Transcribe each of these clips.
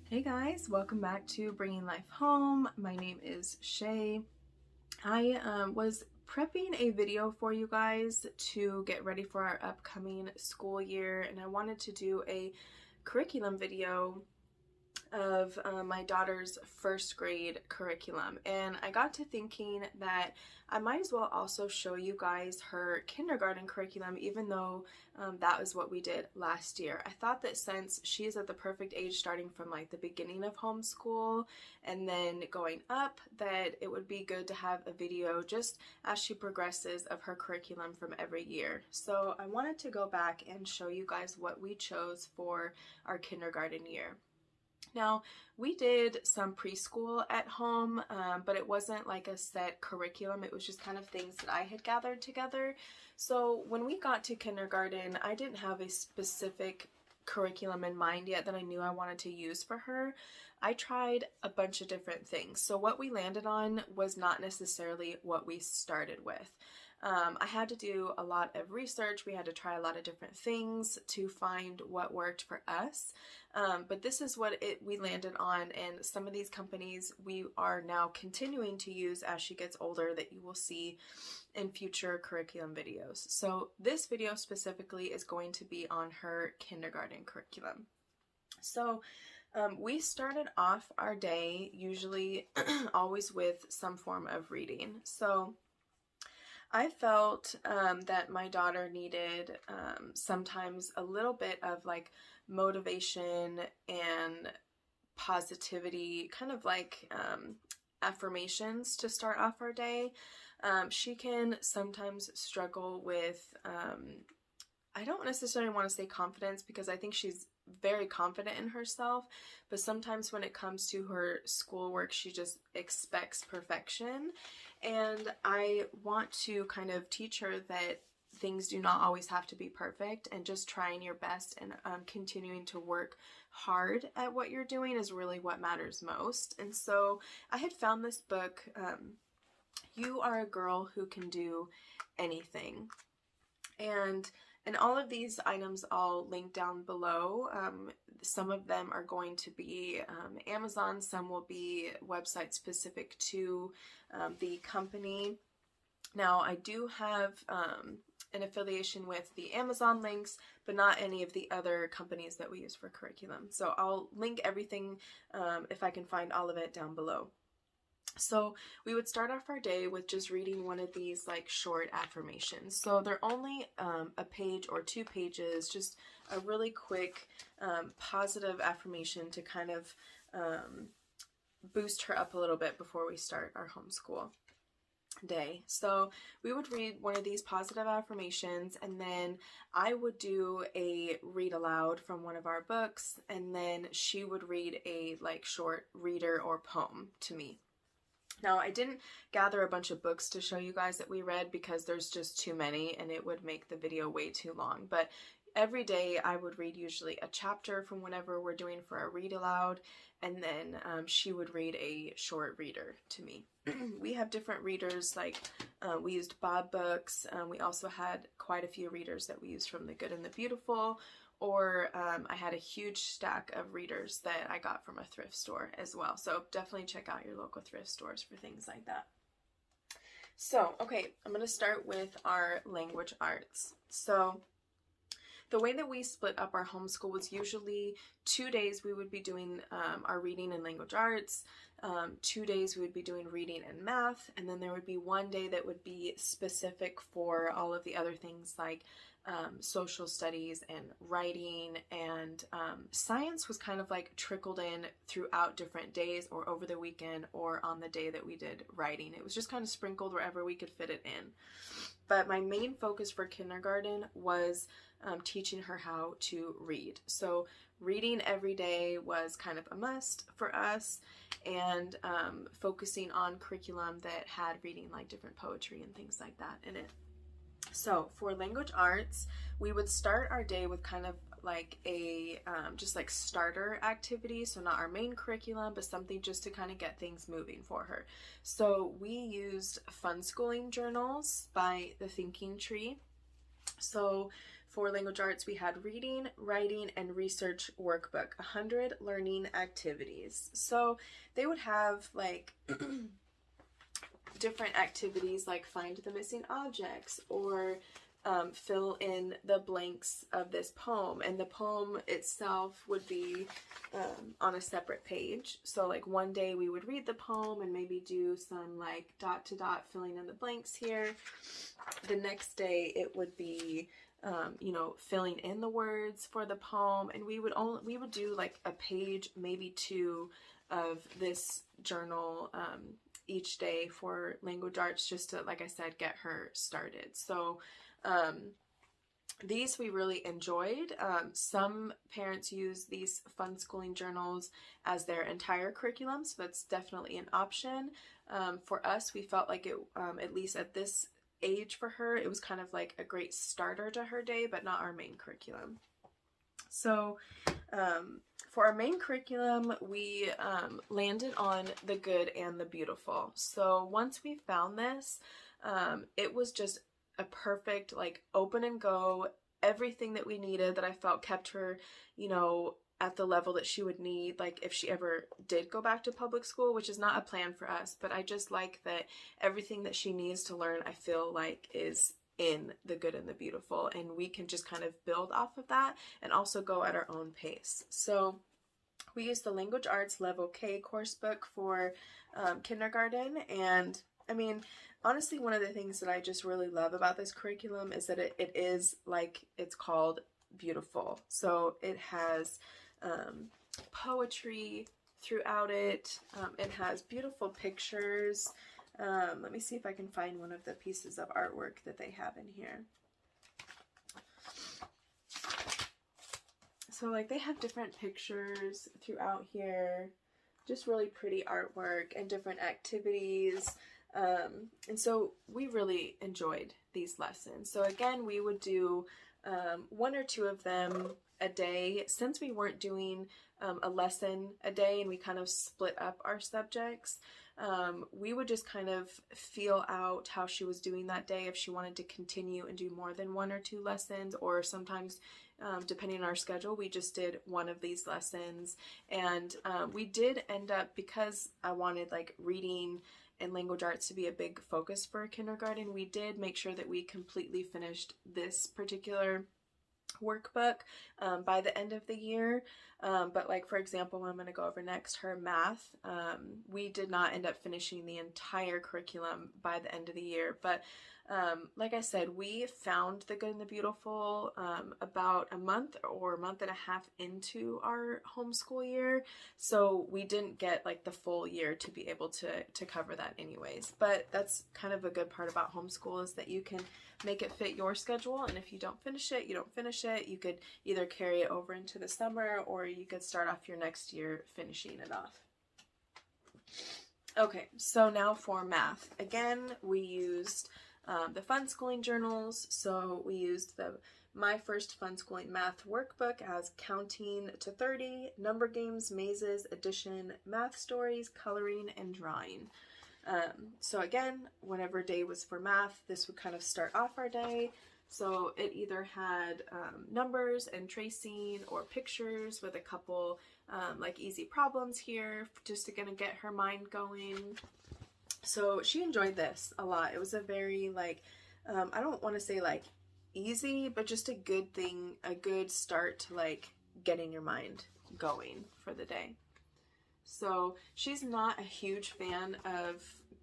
Hey guys, welcome back to Bringing Life Home. My name is Shay. I was prepping a video for you guys to get ready for our upcoming school year, and I wanted to do a curriculum video of my daughter's first grade curriculum, and I got to thinking that I might as well also show you guys her kindergarten curriculum, even though that was what we did last year. I thought that since she's at the perfect age, starting from like the beginning of homeschool and then going up, that it would be good to have a video just as she progresses of her curriculum from every year. So I wanted to go back and show you guys what we chose for our kindergarten year. Now, we did some preschool at home, but it wasn't like a set curriculum. It was just kind of things that I had gathered together. So when we got to kindergarten, I didn't have a specific curriculum in mind yet that I knew I wanted to use for her. I tried a bunch of different things. So what we landed on was not necessarily what we started with. I had to do a lot of research. We had to try a lot of different things to find what worked for us. But this is what we landed on, and some of these companies we are now continuing to use as she gets older that you will see in future curriculum videos. So this video specifically is going to be on her kindergarten curriculum. So we started off our day usually always with some form of reading. So I felt that my daughter needed sometimes a little bit of like motivation and positivity, kind of like affirmations to start off our day. She can sometimes struggle with, I don't necessarily want to say confidence, because I think she's very confident in herself, but sometimes when it comes to her schoolwork, she just expects perfection. And I want to kind of teach her that things do not always have to be perfect, and just trying your best and continuing to work hard at what you're doing is really what matters most. And so I had found this book, You Are a Girl Who Can Do Anything. And all of these items I'll link down below. Some of them are going to be Amazon, some will be websites specific to the company. Now, I do have an affiliation with the Amazon links, but not any of the other companies that we use for curriculum. So I'll link everything if I can find all of it down below. So we would start off our day with just reading one of these like short affirmations. So they're only a page or 2 pages, just a really quick positive affirmation to kind of boost her up a little bit before we start our homeschool day. So we would read one of these positive affirmations, and then I would do a read aloud from one of our books, and then she would read a like short reader or poem to me. Now, I didn't gather a bunch of books to show you guys that we read because there's just too many and it would make the video way too long. But every day I would read usually a chapter from whatever we're doing for our read aloud, and then she would read a short reader to me. We have different readers, like we used Bob books. We also had quite a few readers that we used from The Good and the Beautiful, or I had a huge stack of readers that I got from a thrift store as well. So definitely check out your local thrift stores for things like that. So, okay, I'm going to start with our language arts. So the way that we split up our homeschool was usually 2 days we would be doing our reading and language arts, 2 days we would be doing reading and math, and then there would be 1 day that would be specific for all of the other things like social studies and writing, and science was kind of like trickled in throughout different days or over the weekend or on the day that we did writing. It was just kind of sprinkled wherever we could fit it in. But my main focus for kindergarten was teaching her how to read. So reading every day was kind of a must for us, and focusing on curriculum that had reading like different poetry and things like that in it. So for language arts, we would start our day with kind of like a just like starter activity. So not our main curriculum, but something just to kind of get things moving for her. So we used Funschooling Journals by The Thinking Tree. So for language arts, we had reading, writing, and research workbook, 100 learning activities. So they would have like different activities like find the missing objects, or fill in the blanks of this poem, and the poem itself would be on a separate page. So like one day we would read the poem and maybe do some like dot to dot filling in the blanks here. The next day it would be you know, filling in the words for the poem, and we would do like a page, maybe two, of this journal each day for language arts, just to, like I said, get her started. So these we really enjoyed. Some parents use these Funschooling journals as their entire curriculum, so that's definitely an option. For us, we felt like it, at least at this age for her, it was kind of like a great starter to her day, but not our main curriculum. So for our main curriculum, we landed on the good and the beautiful. So once we found this, it was just a perfect, like, open and go, everything that we needed, that I felt kept her, you know, at the level that she would need, like, if she ever did go back to public school, which is not a plan for us, but I just like that everything that she needs to learn, I feel like, is in the good and the beautiful, and we can just kind of build off of that and also go at our own pace. So we use the Language Arts Level K course book for kindergarten, and I mean, honestly, one of the things that I just really love about this curriculum is that it is, like it's called, beautiful. So it has poetry throughout it. It has beautiful pictures. Let me see if I can find one of the pieces of artwork that they have in here. So like they have different pictures throughout here, just really pretty artwork and different activities. And so we really enjoyed these lessons. So again, we would do one or two of them a day, since we weren't doing a lesson a day and we kind of split up our subjects. We would just kind of feel out how she was doing that day, if she wanted to continue and do more than one or two lessons, or sometimes depending on our schedule, we just did one of these lessons. And we did end up, because I wanted like reading and language arts to be a big focus for kindergarten, we did make sure that we completely finished this particular workbook by the end of the year. But like, for example, what I'm going to go over next, her math, we did not end up finishing the entire curriculum by the end of the year. But like I said, we found the good and the beautiful about a month or a month and a half into our homeschool year. So we didn't get like the full year to be able to cover that anyways. But that's kind of a good part about homeschool, is that you can make it fit your schedule, and if you don't finish it, you don't finish it. You could either carry it over into the summer, or you could start off your next year finishing it off. Okay, so now for math. Again, we used the Funschooling Journals. So we used the My First Funschooling Math Workbook as counting to 30, number games, mazes, addition, math stories, coloring, and drawing. So again, whenever day was for math, this would kind of start off our day. So it either had numbers and tracing, or pictures with a couple like easy problems here, just to kind of get her mind going. So she enjoyed this a lot. It was a very like, I don't want to say like easy, but just a good thing, a good start to like getting your mind going for the day. So she's not a huge fan of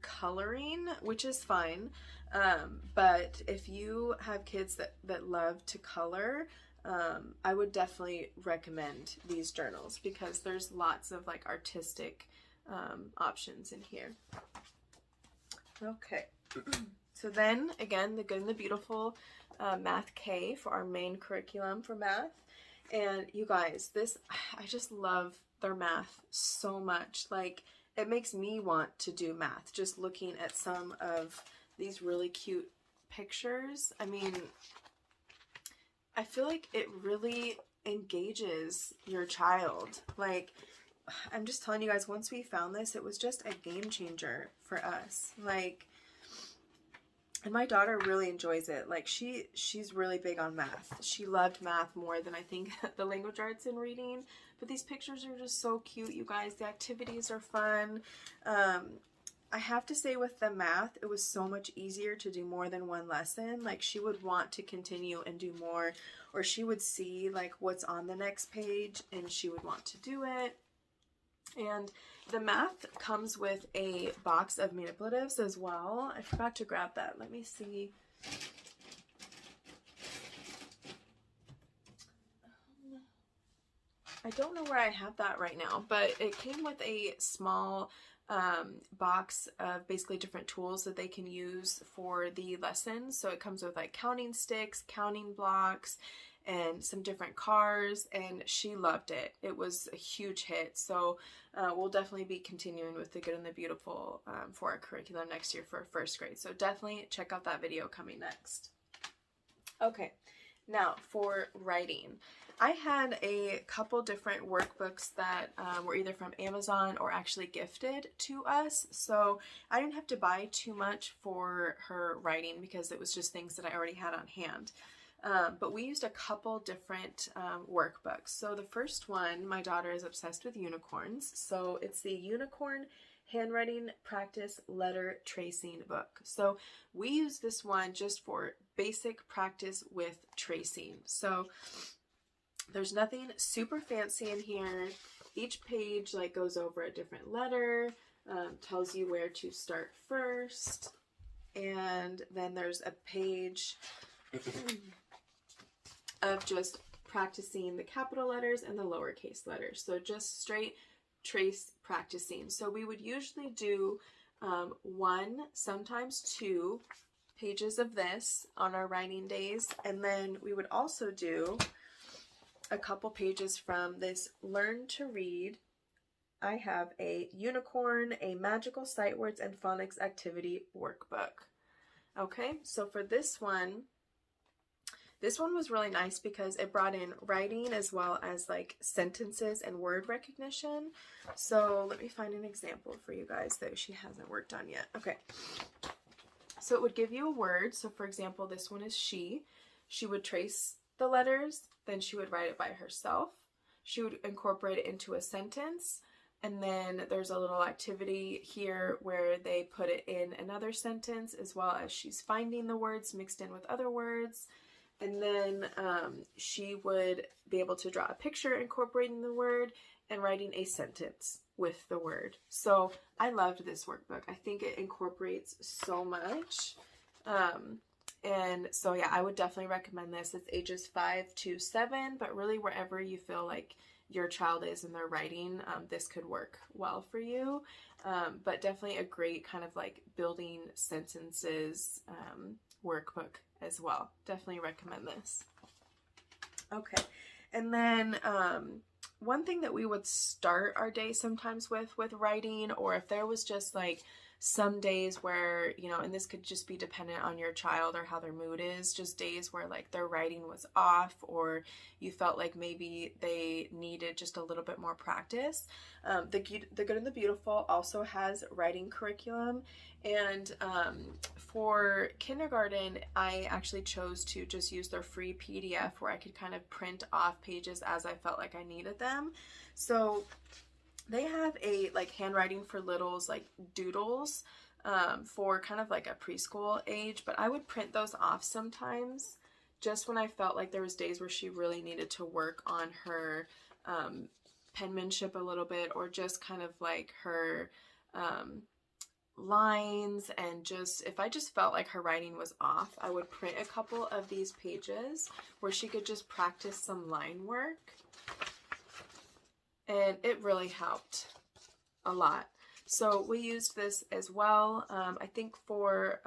coloring, which is fine. But if you have kids that love to color, I would definitely recommend these journals, because there's lots of like artistic options in here. Okay, so then again, the good and the beautiful Math K for our main curriculum for math. And you guys, this, I just love their math so much. Like, it makes me want to do math just looking at some of these really cute pictures. I mean, I feel like it really engages your child. Like, I'm just telling you guys, once we found this, it was just a game changer for us. Like, And my daughter really enjoys it. Like she's really big on math. She loved math more than I think the language arts and reading. But these pictures are just so cute, you guys. The activities are fun. I have to say with the math, it was so much easier to do more than one lesson. Like she would want to continue and do more, or she would see like what's on the next page and she would want to do it. And the math comes with a box of manipulatives as well. I forgot to grab that. Let me see. I don't know where I have that right now, but it came with a small box of basically different tools that they can use for the lessons. So it comes with like counting sticks, counting blocks, and some different cars, and she loved it. It was a huge hit. So we'll definitely be continuing with the Good and the Beautiful for our curriculum next year for first grade. So definitely check out that video coming next. Okay, now for writing. I had a couple different workbooks that were either from Amazon or actually gifted to us. So I didn't have to buy too much for her writing because it was just things that I already had on hand. But we used a couple different workbooks. So the first one, my daughter is obsessed with unicorns. So it's the Unicorn Handwriting Practice Letter Tracing book. So we use this one just for basic practice with tracing. So there's nothing super fancy in here. Each page like goes over a different letter, tells you where to start first. And then there's a page of just practicing the capital letters and the lowercase letters. So just straight trace practicing. So we would usually do 1, sometimes 2 pages of this on our writing days. And then we would also do a couple pages from this Learn to Read. I have a Unicorn, a Magical Sight Words and Phonics Activity Workbook. Okay, so for this one was really nice because it brought in writing as well as like sentences and word recognition. So let me find an example for you guys that she hasn't worked on yet. Okay, so it would give you a word. So for example, this one is she. She would trace the letters, then she would write it by herself. She would incorporate it into a sentence, and then there's a little activity here where they put it in another sentence, as well as she's finding the words mixed in with other words. And then she would be able to draw a picture incorporating the word and writing a sentence with the word. So I loved this workbook. I think it incorporates so much. And so yeah, I would definitely recommend this. It's ages 5 to 7, but really wherever you feel like your child is in their writing, this could work well for you. But definitely a great kind of like building sentences workbook as well. Definitely recommend this. Okay, and then one thing that we would start our day sometimes with writing, or if there was just like some days where, you know, and this could just be dependent on your child or how their mood is, just days where like their writing was off, or you felt like maybe they needed just a little bit more practice. The Good and the Beautiful also has writing curriculum, and for kindergarten, I actually chose to just use their free PDF where I could kind of print off pages as I felt like I needed them. So they have a like handwriting for littles, like doodles, for kind of like a preschool age, but I would print those off sometimes just when I felt like there was days where she really needed to work on her penmanship a little bit, or just kind of like her lines, and just if I just felt like her writing was off, I would print a couple of these pages where she could just practice some line work. And it really helped a lot. So we used this as well. I think for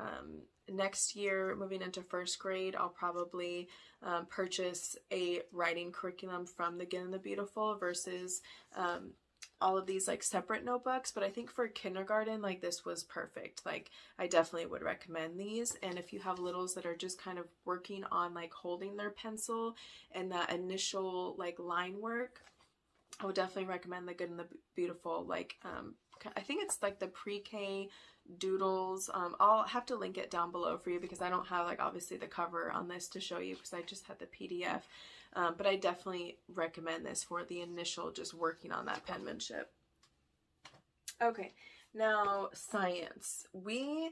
next year, moving into first grade, I'll probably purchase a writing curriculum from the Good and the Beautiful versus all of these like separate notebooks. But I think for kindergarten, like this was perfect. Like I definitely would recommend these. And if you have littles that are just kind of working on like holding their pencil and that initial like line work, I would definitely recommend The Good and the Beautiful. Like, I think it's like the pre-K doodles. I'll have to link it down below for you because I don't have like obviously the cover on this to show you because I just had the PDF. But I definitely recommend this for the initial just working on that penmanship. Okay, now science. We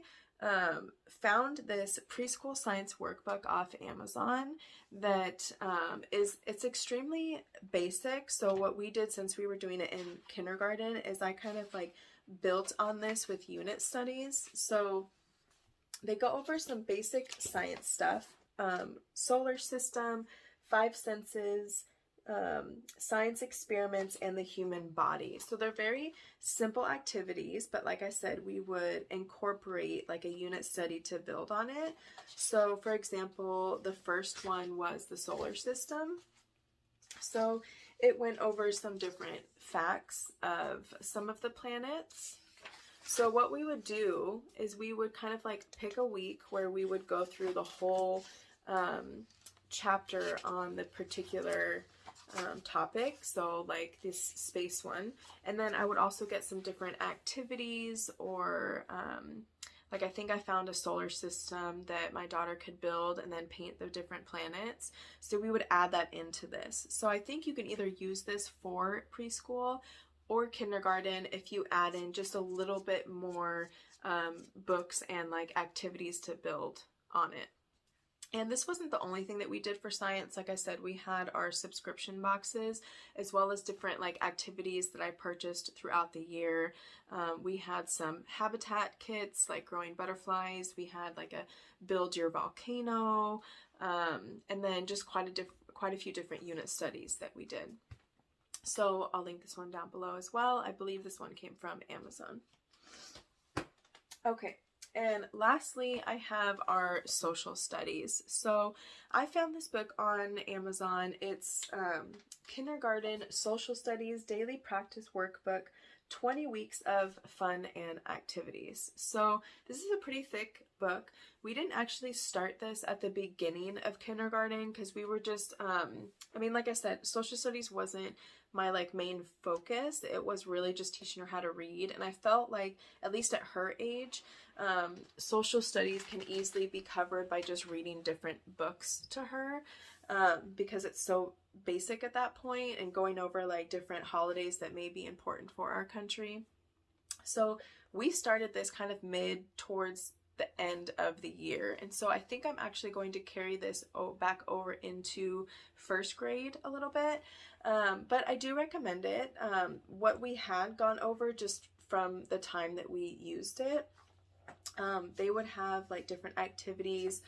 found this preschool science workbook off Amazon that it's extremely basic. So what we did since we were doing it in kindergarten is I kind of like built on this with unit studies. So they go over some basic science stuff, solar system, 5 senses, science experiments, and the human body. So they're very simple activities, but like I said, we would incorporate like a unit study to build on it. So for example, the first one was the solar system. So it went over some different facts of some of the planets. So what we would do is we would kind of like pick a week where we would go through the whole chapter on the particular topic, so like this space one, and then I would also get some different activities or like I think I found a solar system that my daughter could build and then paint the different planets, so we would add that into this. So I think you can either use this for preschool or kindergarten if you add in just a little bit more books and like activities to build on it. And this wasn't the only thing that we did for science. Like I said, we had our subscription boxes as well as different like activities that I purchased throughout the year. We had some habitat kits like growing butterflies. We had like a build your volcano, and then just quite a few different unit studies that we did. So I'll link this one down below as well. I believe this one came from Amazon. Okay. And lastly, I have our social studies. So I found this book on Amazon. It's Kindergarten Social Studies Daily Practice Workbook, 20 Weeks of Fun and Activities. So this is a pretty thick book. We didn't actually start this at the beginning of kindergarten because we were just, I mean, like I said, social studies wasn't my like main focus. It was really just teaching her how to read. And I felt like, at least at her age, social studies can easily be covered by just reading different books to her, because it's so basic at that point and going over like different holidays that may be important for our country. So we started this kind of mid towards the end of the year. And so I think I'm actually going to carry this back over into first grade a little bit. But I do recommend it. What we had gone over just from the time that we used it, they would have like different activities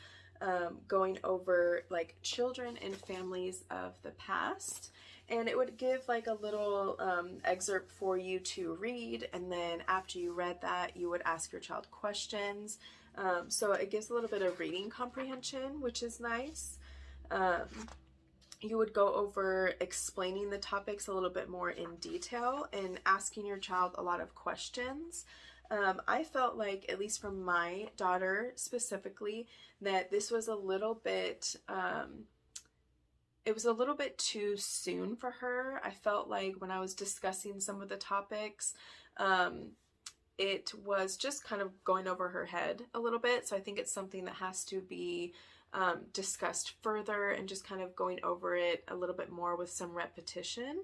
going over like children and families of the past. And it would give like a little excerpt for you to read. And then after you read that, you would ask your child questions. So it gives a little bit of reading comprehension, which is nice. You would go over explaining the topics a little bit more in detail and asking your child a lot of questions. I felt like, at least from my daughter specifically, that this was a little bit, it was a little bit too soon for her. I felt like when I was discussing some of the topics, it was just kind of going over her head a little bit. So I think it's something that has to be discussed further and just kind of going over it a little bit more with some repetition.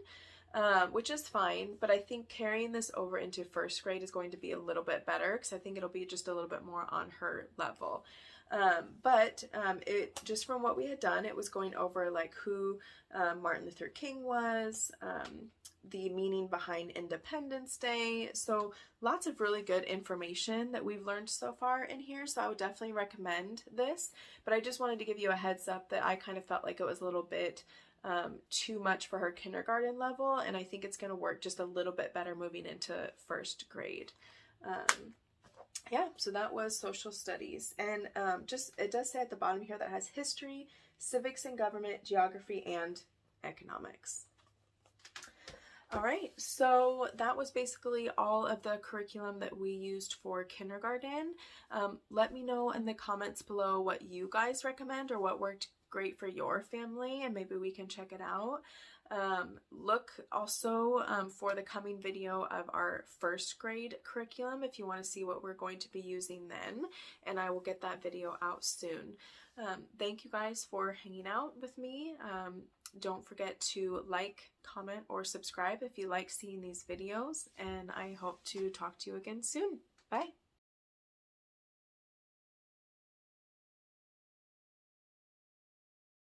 Which is fine, but I think carrying this over into first grade is going to be a little bit better because I think it'll be just a little bit more on her level. But it just from what we had done, it was going over like who Martin Luther King was, the meaning behind Independence Day. So lots of really good information that we've learned so far in here. So I would definitely recommend this, but I just wanted to give you a heads up that I kind of felt like it was a little bit too much for her kindergarten level, and I think it's going to work just a little bit better moving into first grade. Yeah, so that was social studies, and just it does say at the bottom here that it has history, civics and government, geography, and economics. All right, so that was basically all of the curriculum that we used for kindergarten. Let me know in the comments below what you guys recommend or what worked great for your family, and maybe we can check it out. Look also for the coming video of our first grade curriculum if you want to see what we're going to be using then, and I will get that video out soon. Thank you guys for hanging out with me. Don't forget to like, comment, or subscribe if you like seeing these videos, and I hope to talk to you again soon. Bye!